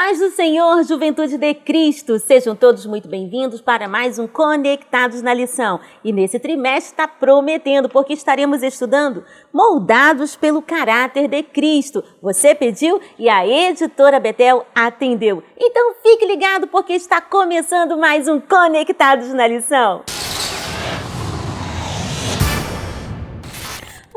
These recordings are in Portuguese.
Paz do Senhor, Juventude de Cristo, sejam todos muito bem-vindos para mais um Conectados na Lição. E nesse trimestre está prometendo, porque estaremos estudando Moldados pelo Caráter de Cristo. Você pediu e a editora Betel atendeu. Então fique ligado porque está começando mais um Conectados na Lição.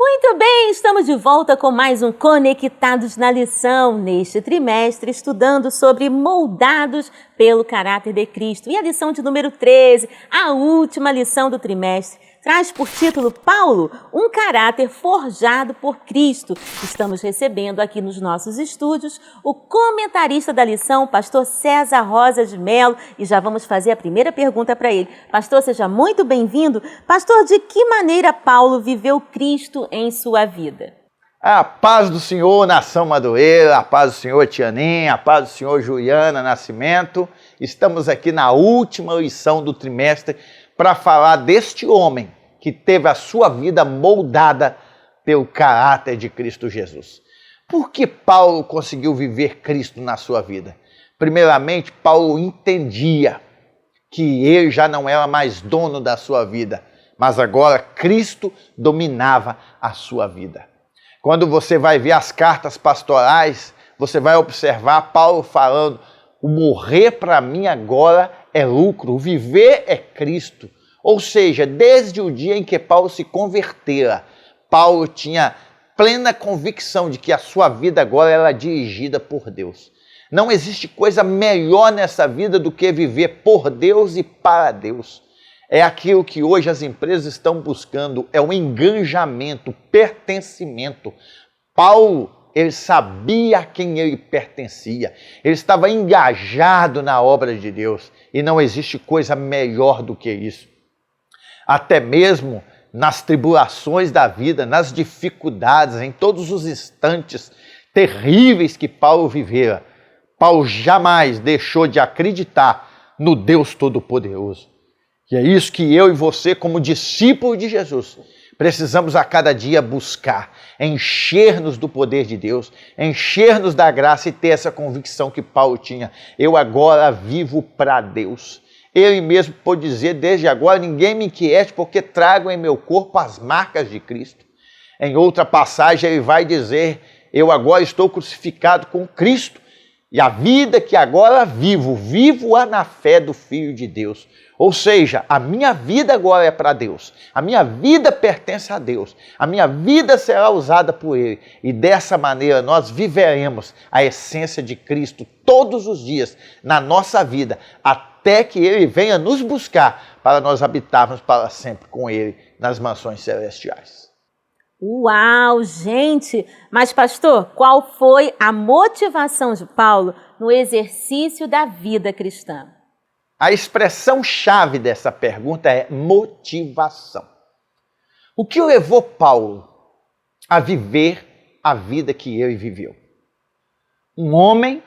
Muito bem, estamos de volta com mais um Conectados na Lição, neste trimestre, estudando sobre moldados pelo caráter de Cristo. E a lição de número 13, a última lição do trimestre, traz por título Paulo, um caráter forjado por Cristo. Estamos recebendo aqui nos nossos estúdios o comentarista da lição, pastor César Rosa de Mello, e já vamos fazer a primeira pergunta para ele. Pastor, seja muito bem-vindo. Pastor, de que maneira Paulo viveu Cristo em sua vida? A paz do Senhor, Nação Madureira, a paz do Senhor, Tianinha, a paz do Senhor, Juliana Nascimento. Estamos aqui na última lição do trimestre para falar deste homem que teve a sua vida moldada pelo caráter de Cristo Jesus. Por que Paulo conseguiu viver Cristo na sua vida? Primeiramente, Paulo entendia que ele já não era mais dono da sua vida, mas agora Cristo dominava a sua vida. Quando você vai ver as cartas pastorais, você vai observar Paulo falando: o morrer para mim agora é lucro, o viver é Cristo. Ou seja, desde o dia em que Paulo se convertera, Paulo tinha plena convicção de que a sua vida agora era dirigida por Deus. Não existe coisa melhor nessa vida do que viver por Deus e para Deus. É aquilo que hoje as empresas estão buscando, é o engajamento, o pertencimento. Paulo, ele sabia a quem ele pertencia, ele estava engajado na obra de Deus e não existe coisa melhor do que isso. Até mesmo nas tribulações da vida, nas dificuldades, em todos os instantes terríveis que Paulo vivera, Paulo jamais deixou de acreditar no Deus Todo-Poderoso. E é isso que eu e você, como discípulo de Jesus, precisamos a cada dia buscar, encher-nos do poder de Deus, encher-nos da graça e ter essa convicção que Paulo tinha. Eu agora vivo para Deus. Ele mesmo pôde dizer, desde agora ninguém me inquiete, porque trago em meu corpo as marcas de Cristo. Em outra passagem ele vai dizer, eu agora estou crucificado com Cristo, e a vida que agora vivo, vivo-a na fé do Filho de Deus. Ou seja, a minha vida agora é para Deus, a minha vida pertence a Deus, a minha vida será usada por Ele. E dessa maneira nós viveremos a essência de Cristo todos os dias na nossa vida, até que Ele venha nos buscar para nós habitarmos para sempre com Ele nas mansões celestiais. Uau, gente! Mas, pastor, qual foi a motivação de Paulo no exercício da vida cristã? A expressão-chave dessa pergunta é motivação. O que levou Paulo a viver a vida que ele viveu? Um homem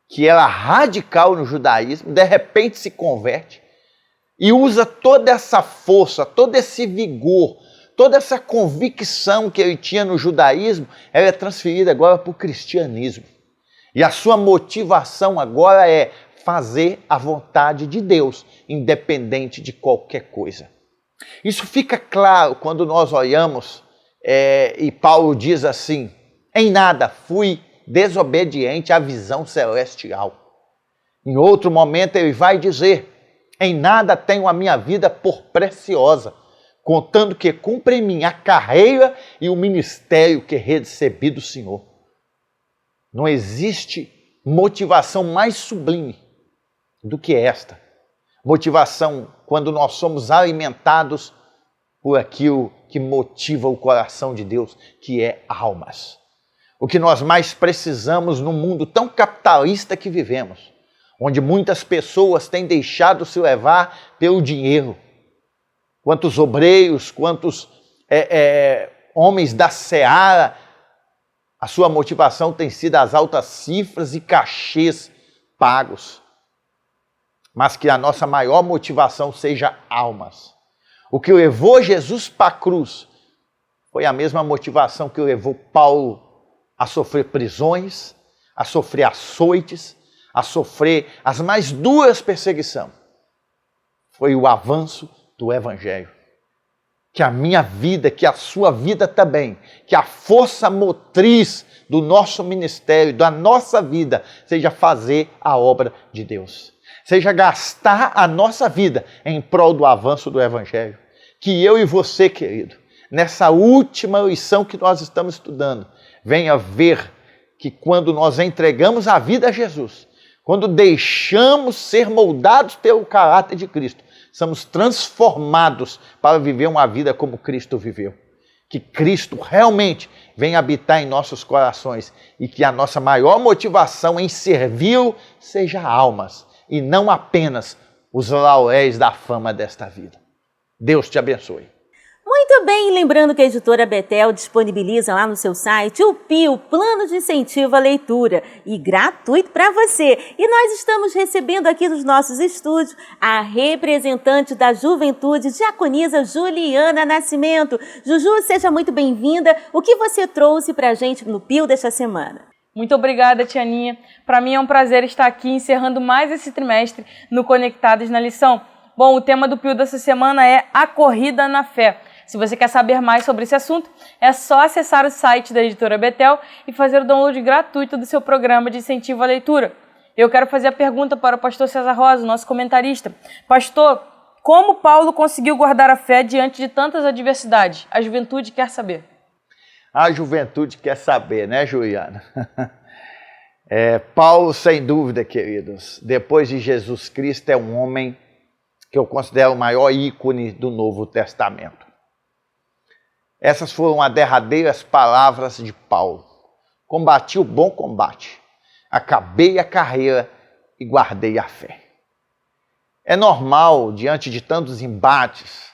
que era radical no judaísmo, de repente se converte e usa toda essa força, todo esse vigor, toda essa convicção que ele tinha no judaísmo, ela é transferida agora para o cristianismo. E a sua motivação agora é fazer a vontade de Deus, independente de qualquer coisa. Isso fica claro quando nós olhamos e Paulo diz assim, em nada fui desobediente à visão celestial. Em outro momento ele vai dizer, em nada tenho a minha vida por preciosa, contando que cumpre em mim a carreira e o ministério que recebi do Senhor. Não existe motivação mais sublime do que esta. Motivação quando nós somos alimentados por aquilo que motiva o coração de Deus, que é almas. O que nós mais precisamos num mundo tão capitalista que vivemos, onde muitas pessoas têm deixado se levar pelo dinheiro. Quantos obreiros, quantos homens da seara, a sua motivação tem sido as altas cifras e cachês pagos. Mas que a nossa maior motivação seja almas. O que levou Jesus para a cruz foi a mesma motivação que levou Paulo a sofrer prisões, a sofrer açoites, a sofrer as mais duras perseguições, foi o avanço do Evangelho. Que a minha vida, que a sua vida também, que a força motriz do nosso ministério, da nossa vida, seja fazer a obra de Deus. Seja gastar a nossa vida em prol do avanço do Evangelho. Que eu e você, querido, nessa última lição que nós estamos estudando, venha ver que quando nós entregamos a vida a Jesus, quando deixamos ser moldados pelo caráter de Cristo, somos transformados para viver uma vida como Cristo viveu. Que Cristo realmente venha habitar em nossos corações e que a nossa maior motivação em servi-lo seja almas e não apenas os lauréis da fama desta vida. Deus te abençoe. Muito bem, lembrando que a editora Betel disponibiliza lá no seu site o PIO, Plano de Incentivo à Leitura, e gratuito para você. E nós estamos recebendo aqui nos nossos estúdios a representante da Juventude, Diaconisa Juliana Nascimento. Juju, seja muito bem-vinda. O que você trouxe para a gente no PIO desta semana? Muito obrigada, Tia Aninha. Para mim é um prazer estar aqui encerrando mais esse trimestre no Conectados na Lição. Bom, o tema do PIO dessa semana é a corrida na fé. Se você quer saber mais sobre esse assunto, é só acessar o site da editora Betel e fazer o download gratuito do seu programa de incentivo à leitura. Eu quero fazer a pergunta para o pastor César Rosa, nosso comentarista. Pastor, como Paulo conseguiu guardar a fé diante de tantas adversidades? A juventude quer saber. A juventude quer saber, né, Juliana? Paulo, sem dúvida, queridos, depois de Jesus Cristo, é um homem que eu considero o maior ícone do Novo Testamento. Essas foram as derradeiras palavras de Paulo. Combati o bom combate, acabei a carreira e guardei a fé. É normal, diante de tantos embates,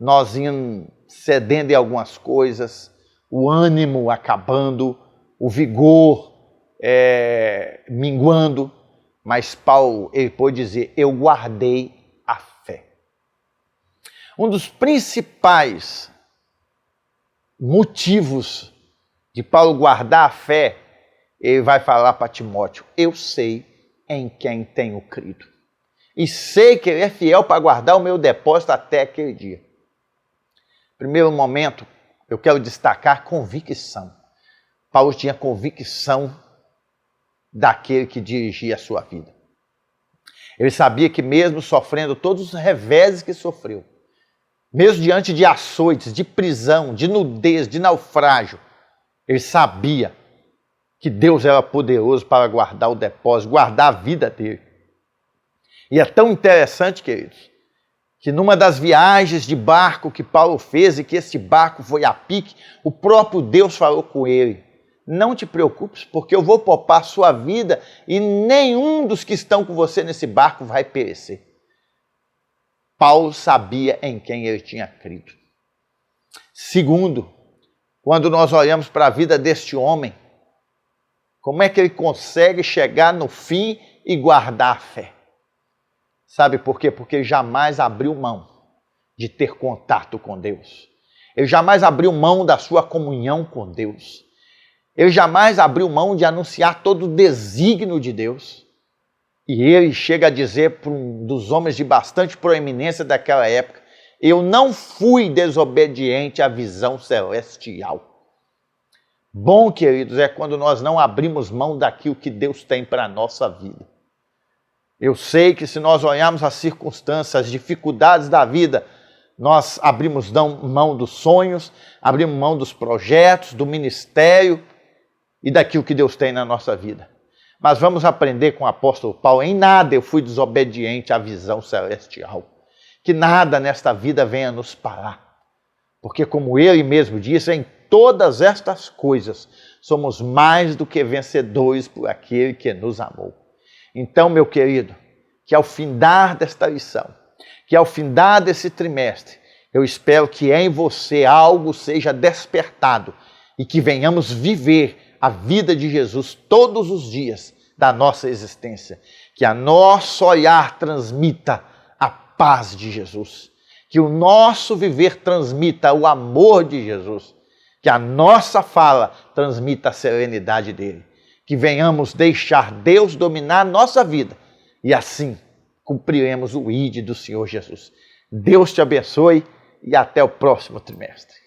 nós irmos cedendo em algumas coisas, o ânimo acabando, o vigor minguando, mas Paulo, ele pôde dizer, eu guardei a fé. Um dos principais motivos de Paulo guardar a fé, ele vai falar para Timóteo, eu sei em quem tenho crido. E sei que ele é fiel para guardar o meu depósito até aquele dia. Primeiro momento, eu quero destacar convicção. Paulo tinha convicção daquele que dirigia a sua vida. Ele sabia que mesmo sofrendo todos os reveses que sofreu, mesmo diante de açoites, de prisão, de nudez, de naufrágio, ele sabia que Deus era poderoso para guardar o depósito, guardar a vida dele. E é tão interessante, queridos, que numa das viagens de barco que Paulo fez, e que esse barco foi a pique, o próprio Deus falou com ele, não te preocupes, porque eu vou poupar sua vida e nenhum dos que estão com você nesse barco vai perecer. Paulo sabia em quem ele tinha crido. Segundo, quando nós olhamos para a vida deste homem, como é que ele consegue chegar no fim e guardar a fé? Sabe por quê? Porque ele jamais abriu mão de ter contato com Deus. Ele jamais abriu mão da sua comunhão com Deus. Ele jamais abriu mão de anunciar todo o desígnio de Deus. E ele chega a dizer para um dos homens de bastante proeminência daquela época, eu não fui desobediente à visão celestial. Bom, queridos, é quando nós não abrimos mão daquilo que Deus tem para a nossa vida. Eu sei que se nós olharmos as circunstâncias, as dificuldades da vida, nós abrimos mão dos sonhos, abrimos mão dos projetos, do ministério e daquilo que Deus tem na nossa vida. Mas vamos aprender com o apóstolo Paulo, em nada eu fui desobediente à visão celestial. Que nada nesta vida venha nos parar. Porque como ele mesmo disse, em todas estas coisas somos mais do que vencedores por aquele que nos amou. Então, meu querido, que ao findar desta lição, que ao findar desse trimestre, eu espero que em você algo seja despertado e que venhamos viver a vida de Jesus todos os dias da nossa existência. Que a nosso olhar transmita a paz de Jesus. Que o nosso viver transmita o amor de Jesus. Que a nossa fala transmita a serenidade dele. que venhamos deixar Deus dominar nossa vida e assim cumpriremos o ID do Senhor Jesus. Deus te abençoe e até o próximo trimestre.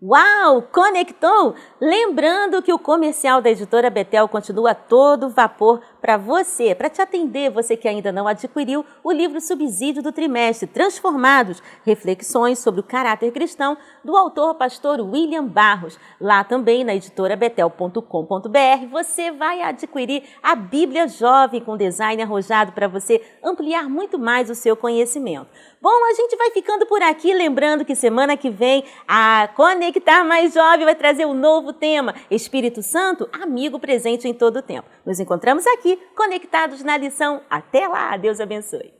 Uau! Conectou? Lembrando que o comercial da Editora Betel continua a todo vapor para você, para te atender, você que ainda não adquiriu o livro Subsídio do Trimestre, Transformados, Reflexões sobre o Caráter Cristão, do autor pastor William Barros. Lá também na editorabetel.com.br você vai adquirir a Bíblia Jovem com design arrojado para você ampliar muito mais o seu conhecimento. Bom, a gente vai ficando por aqui, lembrando que semana que vem a Conectar Mais Jovem vai trazer um novo tema, Espírito Santo, amigo presente em todo o tempo. Nos encontramos aqui, conectados na lição. Até lá, Deus abençoe.